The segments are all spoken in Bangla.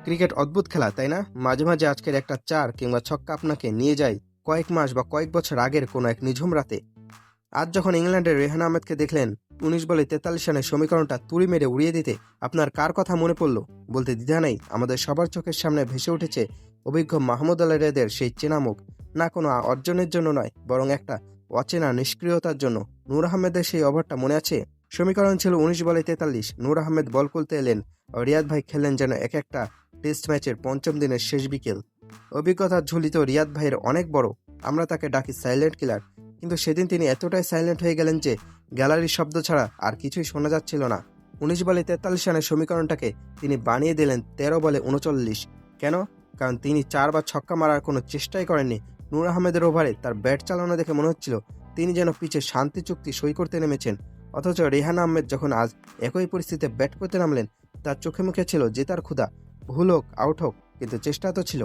ক্রিকেট অদ্ভুত খেলা, তাই না? মাঝে মাঝে আজকের একটা চার কিংবা ছক্কা আপনাকে নিয়ে যায় কয়েক মাস বা কয়েক বছর আগের কোনো এক নিঝুম রাতে। আজ যখন ইংল্যান্ডের রেহান আহমেদকে দেখলেন ১৯ বলে ৪৩ রানের সমীকরণটা তুড়ি মেরে উড়িয়ে দিতে, আপনার কার কথা মনে পড়ল? বলতে দ্বিধা নেই, আমাদের সবার চোখের সামনে ভেসে উঠেছে অভিজ্ঞ মাহমুদ আলী রেদের সেই চেনা মুখ। না কোনো অর্জনের জন্য নয়, বরং একটা অচেনা নিষ্ক্রিয়তার জন্য। নূর আহমেদের সেই ওভারটা মনে আছে? সমীকরণ ছিল ১৯ বলে ৪৩। নূর আহমেদ বল করতে এলেন, রিয়াদ ভাই খেললেন যেন এক একটা টেস্ট ম্যাচের পঞ্চম দিনের শেষ বিকেল। অভিজ্ঞতার ঝুলিত রিয়াদ ভাইয়ের অনেক বড়, আমরা তাকে ডাকি সাইলেন্ট কিলার। কিন্তু সেদিন তিনি এতটাই সাইলেন্ট হয়ে গেলেন যে গ্যালারির শব্দ ছাড়া আর কিছুই শোনা যাচ্ছিল না। ১৯ বলে ৪৩ রানের সমীকরণটাকে তিনি বানিয়ে দিলেন ১৩ বলে ৩৯। কেন? কারণ তিনি ৪ বার ছক্কা মারার কোনো চেষ্টাই করেননি। নূর আহমেদের ওভারে তার ব্যাট চালানো দেখে মনে হচ্ছিল তিনি যেন পিচে শান্তি চুক্তি সই করতে নেমেছেন। অথচ রেহান আহমেদ যখন আজ একই পরিস্থিতিতে ব্যাট করতে নামলেন, তার চোখে মুখে ছিল জেতার ক্ষুধা। ভুল হোক আউট হোক, কিন্তু চেষ্টা তো ছিল।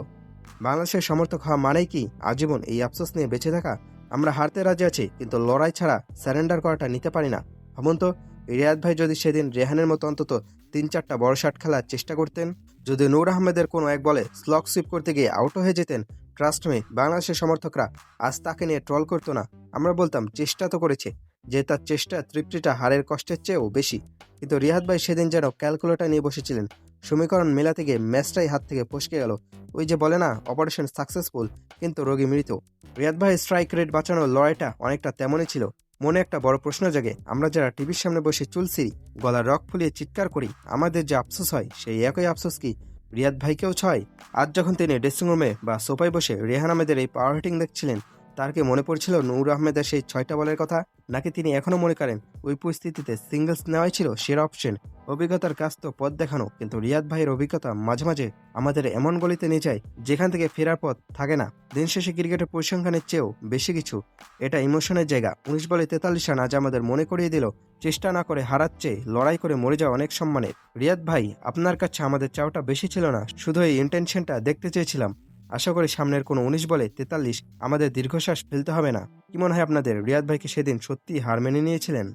বাংলাদেশের সমর্থক হওয়া মানেই কি আজীবন এই আফসোস নিয়ে বেঁচে থাকা? আমরা হারতে রাজি আছি, কিন্তু লড়াই ছাড়া স্যারেন্ডার করাটা নিতে পারি না। ভাবুন তো, রিয়াদ ভাই যদি সেদিন রেহানের মতো অন্তত ৩-৪টা বড় শট খেলার চেষ্টা করতেন, যদি নূর আহমেদের কোনো এক বলে স্লগ সুইপ করতে গিয়ে আউট হয়ে যেতেন, ট্রাস্ট মি, বাংলাদেশের সমর্থকরা আজ তাকে নিয়ে ট্রল করতো না। আমরা বলতাম চেষ্টা তো করেছে, যে তার চেষ্টা তৃপ্তিটা হারের কষ্টের চেয়েও বেশি। কিন্তু রিয়াদ ভাই সেদিন যেন ক্যালকুলেটর নিয়ে বসেছিলেন। সমীকরণ মেলাতে গিয়ে ম্যাচটাই হাত থেকে ফসকে গেল। ওই যে বলে না, অপারেশন সাকসেসফুল কিন্তু রোগী মৃত। রিয়াদ ভাই স্ট্রাইক রেট বাঁচানোর লড়াইটা অনেকটা তেমনই ছিল। মনে একটা বড় প্রশ্ন জাগে, আমরা যারা টিভির সামনে বসে চুলছিরি, গলার রক ফুলিয়ে চিৎকার করি, আমাদের যে আফসোস হয় সেই একই আফসোস কি রিয়াদ ভাইকেও ছয়? আজ যখন তিনি ড্রেসিং রুমে বা সোফায় বসে রেহান আহমেদের এই পাওয়ার হিটিং দেখছিলেন, তার কি মনে পড়ছিল নূর আহমেদের সেই ৬টা বলের কথা? নাকি তিনি এখনো মনে করেন ওই পরিস্থিতিতে সিঙ্গলস নেওয়াই ছিল সেরা অপশন? অভিজ্ঞতার কাজ তো পথ দেখানো, কিন্তু রিয়াদ ভাইয়ের অভিজ্ঞতা মাঝে মাঝে আমাদের এমন গলিতে নিয়ে যায় যেখান থেকে ফেরার পথ থাকে না। দিন শেষে ক্রিকেটের পরিসংখ্যানের চেয়েও বেশি কিছু, এটা ইমোশনের জায়গা। ১৯ বলে ৪৩ রান আজ আমাদের মনে করিয়ে দিল, চেষ্টা না করে হারার চেয়ে লড়াই করে মরে যাওয়া অনেক সম্মানের। রিয়াদ ভাই, আপনার কাছে আমাদের চাওটা বেশি ছিল না, শুধু এই ইন্টেনশনটা দেখতে চেয়েছিলাম। আশা করি সামনের কোনো ১৯ বলে ৪৩ আমাদের দীর্ঘশ্বাস ফেলতে হবে না। কি মনে হয় আপনাদের, রিয়াদ ভাই কি সেদিন সত্যিই হার মেনে নিয়েছিলেন?